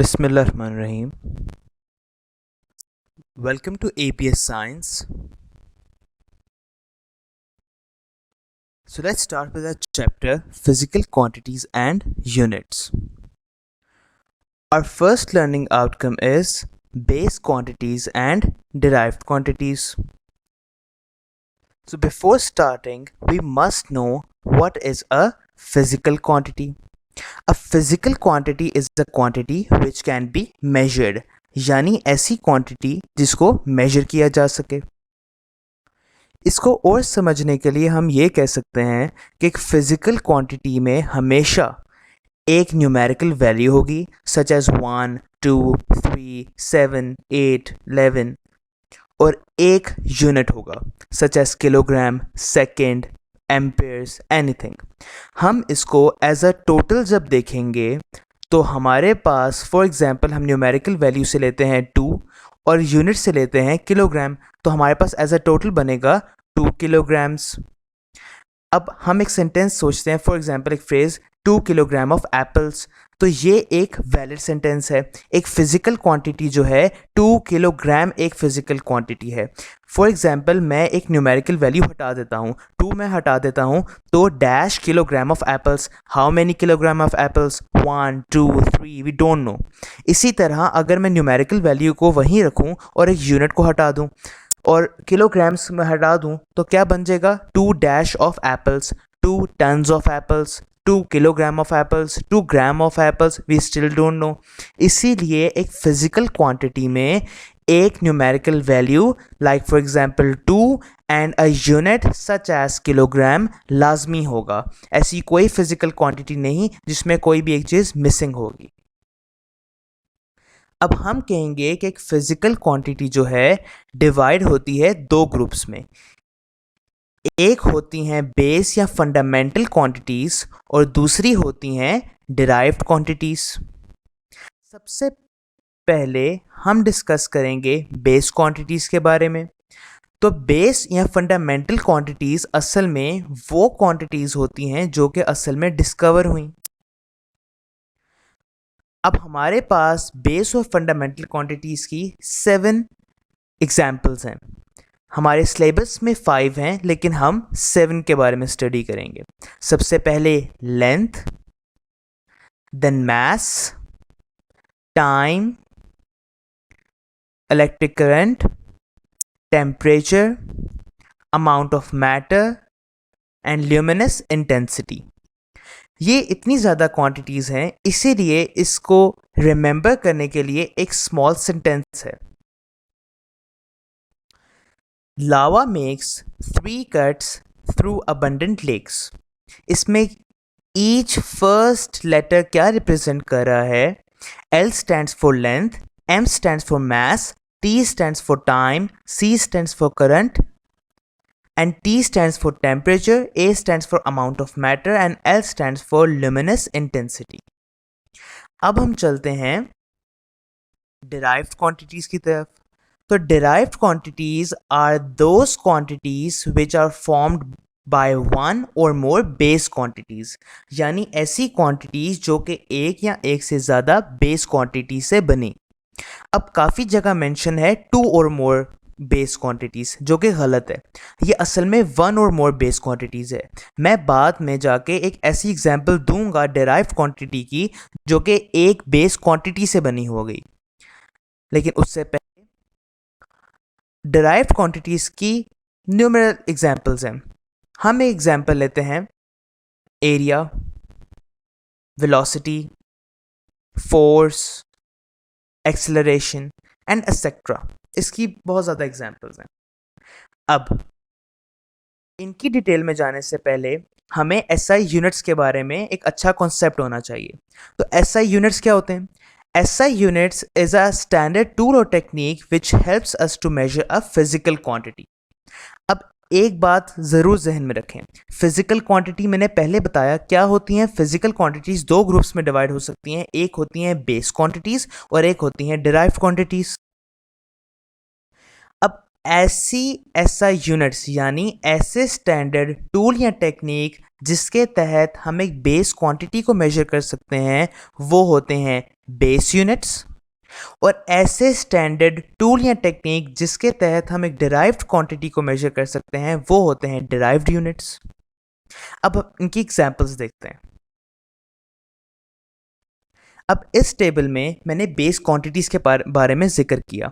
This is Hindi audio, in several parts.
Bismillahirrahmanirrahim. Welcome to APS Science. So let's start with our chapter Physical Quantities and Units. Our first learning outcome is base quantities and derived quantities. So before starting, we must know what is a physical quantity. A physical quantity is a quantity which can be measured, यानी ऐसी क्वांटिटी जिसको मेजर किया जा सके। इसको और समझने के लिए हम ये कह सकते हैं कि एक फिजिकल क्वांटिटी में हमेशा एक न्यूमेरिकल वैल्यू होगी सच एज 1, 2, 3, 7, 8, 11 और एक यूनिट होगा such as kilogram, second, amperes, anything. हम इसको एज अ टोटल जब देखेंगे तो हमारे पास फॉर एग्जांपल हम न्यूमेरिकल वैल्यू से लेते हैं 2 और यूनिट से लेते हैं किलोग्राम, तो हमारे पास एज अ टोटल बनेगा 2 किलोग्राम्स। अब हम एक सेंटेंस सोचते हैं, फॉर एग्जांपल एक फ्रेज 2 किलोग्राम ऑफ एप्पल्स, तो ये एक वैलिड सेंटेंस है। एक फिजिकल क्वांटिटी जो है 2 किलोग्राम एक फिजिकल क्वांटिटी है। फॉर एग्जांपल मैं एक न्यूमेरिकल वैल्यू हटा देता हूँ, 2 मैं हटा देता हूँ तो dash kilogram of apples, how many kilogram of apples, 1, 2, 3, we don't know. इसी तरह अगर मैं न्यूमेरिकल वैल्यू को वहीं रखूँ और एक यूनिट को हटा दूँ और किलोग्राम्स में हटा दूँ तो क्या बन जाएगा, 2 dash of apples, 2 tons of apples, 2 kilogram of apples, 2 gram of apples, we still don't know. इसीलिए एक फिजिकल क्वांटिटी में एक numerical value like for example 2 and a unit such as kilogram लाजमी होगा। ऐसी कोई फिजिकल क्वांटिटी नहीं जिसमें कोई भी एक चीज़ मिसिंग होगी। अब हम कहेंगे कि एक फिजिकल क्वांटिटी जो है डिवाइड होती है दो ग्रुप्स में। एक होती हैं बेस या फंडामेंटल क्वांटिटीज और दूसरी होती हैं डिराइव्ड क्वांटिटीज। सबसे पहले हम डिस्कस करेंगे बेस क्वांटिटीज के बारे में। तो बेस या फंडामेंटल क्वांटिटीज असल में वो क्वांटिटीज होती हैं जो कि असल में डिस्कवर हुई। अब हमारे पास बेस और फंडामेंटल क्वांटिटीज की 7 एग्जाम्पल्स हैं। हमारे सिलेबस में 5 हैं लेकिन हम 7 के बारे में स्टडी करेंगे। सबसे पहले length, then mass, time, electric current, temperature, amount of matter and luminous intensity. ये इतनी ज़्यादा क्वांटिटीज़ हैं, इसीलिए इसको रिमेंबर करने के लिए एक स्मॉल सेंटेंस है। Lava makes 3 cuts through abundant lakes। इसमें ईच फर्स्ट लेटर क्या रिप्रेजेंट कर रहा है? L stands for length, M stands for mass, T stands for time, C stands for current and T stands for temperature, A stands for amount of matter and L stands for luminous intensity। अब हम चलते हैं derived quantities की तरफ। तो derived quantities are those quantities which are formed by one or more base quantities, यानी ऐसी quantities जो कि एक या एक से ज़्यादा base quantity से बनी। अब काफ़ी जगह मेंशन है 2 or more बेस क्वांटिटीज़, जो कि गलत है। ये असल में 1 और मोर बेस क्वांटिटीज़ है। मैं बाद में जाके एक ऐसी एग्जांपल दूंगा डेराइव्ड क्वांटिटी की जो कि एक बेस क्वांटिटी से बनी हो गई, लेकिन उससे पहले डेराइव्ड क्वांटिटीज़ की न्यूमरल एग्जांपल्स हैं। हम एक एग्जांपल लेते हैं area, velocity, force, acceleration and etcetera. इसकी बहुत ज़्यादा एग्जांपल्स हैं। अब इनकी डिटेल में जाने से पहले हमें एसआई यूनिट्स के बारे में एक अच्छा कॉन्सेप्ट होना चाहिए। तो एसआई यूनिट्स क्या होते हैं? SI units is a standard tool और technique which helps us to measure a physical quantity. अब एक बात ज़रूर जहन में रखें, फिजिकल क्वांटिटी मैंने पहले बताया क्या होती हैं। फिजिकल क्वांटिटीज़ दो ग्रुप्स में डिवाइड हो सकती हैं, एक होती हैं बेस क्वांटिटीज़ और एक होती हैं डिराइव्ड क्वांटिटीज़। अब ऐसी एसआई यूनिट्स यानी ऐसे स्टैंडर्ड टूल या टेक्निक जिसके तहत हम एक बेस क्वांटिटी को मेजर कर सकते हैं वो होते हैं बेस यूनिट्स, और ऐसे स्टैंडर्ड टूल या टेक्निक जिसके तहत हम एक डिराइव्ड क्वांटिटी को मेजर कर सकते हैं वो होते हैं डिराइव्ड यूनिट्स। अब इनकी एग्जांपल्स देखते हैं। अब इस टेबल में मैंने बेस क्वांटिटीज के बारे में जिक्र किया।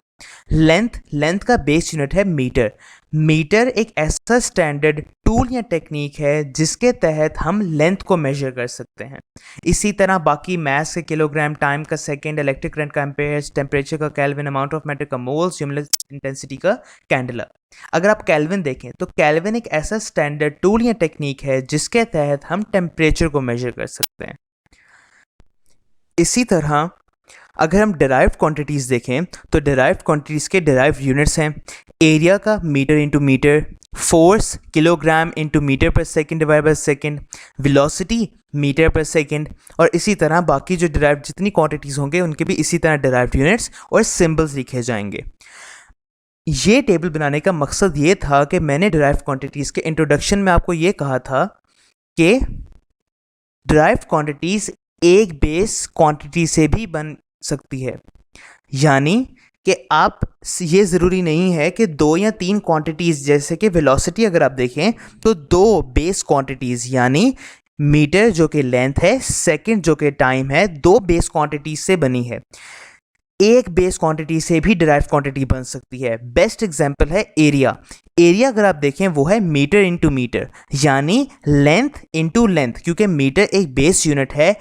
लेंथ का बेस यूनिट है मीटर। मीटर एक ऐसा स्टैंडर्ड टूल या टेक्निक है जिसके तहत हम लेंथ को मेजर कर सकते हैं। इसी तरह बाकी मास का किलोग्राम, टाइम का सेकंड, इलेक्ट्रिक करंट का एम्पेयर्स, टेम्परेचर का केल्विन, अमाउंट ऑफ मैटर का मोल्स, ह्यूमरस इंटेंसिटी का कैंडेला। अगर आप केल्विन देखें तो केल्विन एक ऐसा स्टैंडर्ड टूल या टेक्निक है जिसके तहत हम टेम्परेचर को मेजर कर सकते हैं। इसी तरह अगर हम डिराइव्ड क्वांटिटीज़ देखें तो डिराइव्ड क्वांटिटीज़ के डिराइव्ड यूनिट्स हैं। एरिया का metre into metre, force kilogram into metre per second divide by second, velocity metre per second, और इसी तरह बाकी जो डिराइव्ड जितनी क्वांटिटीज़ होंगे उनके भी इसी तरह डिराइव्ड यूनिट्स और सिंबल्स लिखे जाएंगे। ये टेबल बनाने का मकसद ये था कि मैंने डिराइव्ड क्वांटिटीज़ के इंट्रोडक्शन में आपको ये कहा था कि डिराइव्ड क्वांटिटीज़ एक बेस क्वांटिटी से भी बन सकती है, यानी कि आप ये ज़रूरी नहीं है कि 2 या 3 क्वांटिटीज़, जैसे कि वेलोसिटी अगर आप देखें तो 2 बेस क्वांटिटीज़ यानी मीटर जो कि लेंथ है, सेकंड जो कि टाइम है, 2 बेस क्वांटिटीज़ से बनी है। एक बेस क्वांटिटी से भी डिराइव्ड क्वांटिटी बन सकती है। बेस्ट एग्जांपल है एरिया। एरिया अगर आप देखें वो है मीटर इंटू मीटर, यानी लेंथ इंटू लेंथ, क्योंकि मीटर एक बेस यूनिट है,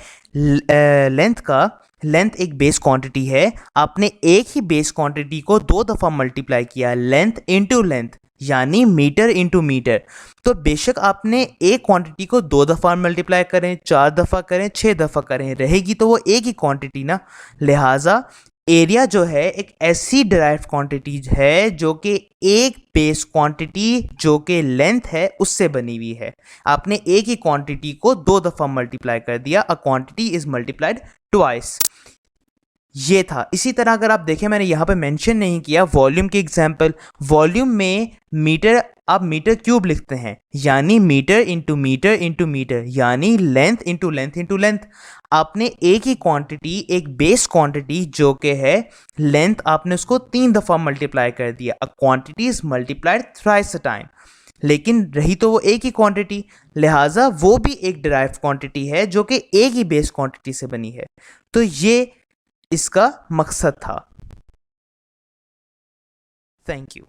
लेंथ एक बेस क्वांटिटी है। आपने एक ही बेस क्वांटिटी को 2 दफ़ा मल्टीप्लाई किया, लेंथ इंटू लेंथ, यानी मीटर इंटू मीटर। तो बेशक आपने एक क्वांटिटी को 2 दफ़ा मल्टीप्लाई करें, 4 दफ़ा करें, 6 दफ़ा करें, रहेगी तो वो एक ही क्वांटिटी ना। लिहाजा एरिया जो है एक ऐसी डिराइव्ड क्वांटिटी है जो कि एक बेस क्वांटिटी जो कि लेंथ है उससे बनी हुई है। आपने एक ही क्वांटिटी को 2 दफ़ा मल्टीप्लाई कर दिया, a quantity is multiplied twice. ये था। इसी तरह अगर आप देखें मैंने यहाँ पे मेंशन नहीं किया वॉल्यूम की एग्जांपल। वॉल्यूम में मीटर, आप मीटर क्यूब लिखते हैं, यानी metre into metre into metre, यानी length into length into length. आपने एक ही क्वांटिटी, एक बेस क्वांटिटी जो कि है लेंथ, आपने उसको 3 दफ़ा मल्टीप्लाई कर दिया। A quantity is multiplied thrice a time, लेकिन रही तो वो एक ही क्वांटिटी, लिहाजा वो भी एक डिराइव्ड क्वांटिटी है जो कि एक ही बेस क्वांटिटी से बनी है। तो ये इसका मकसद था। Thank you.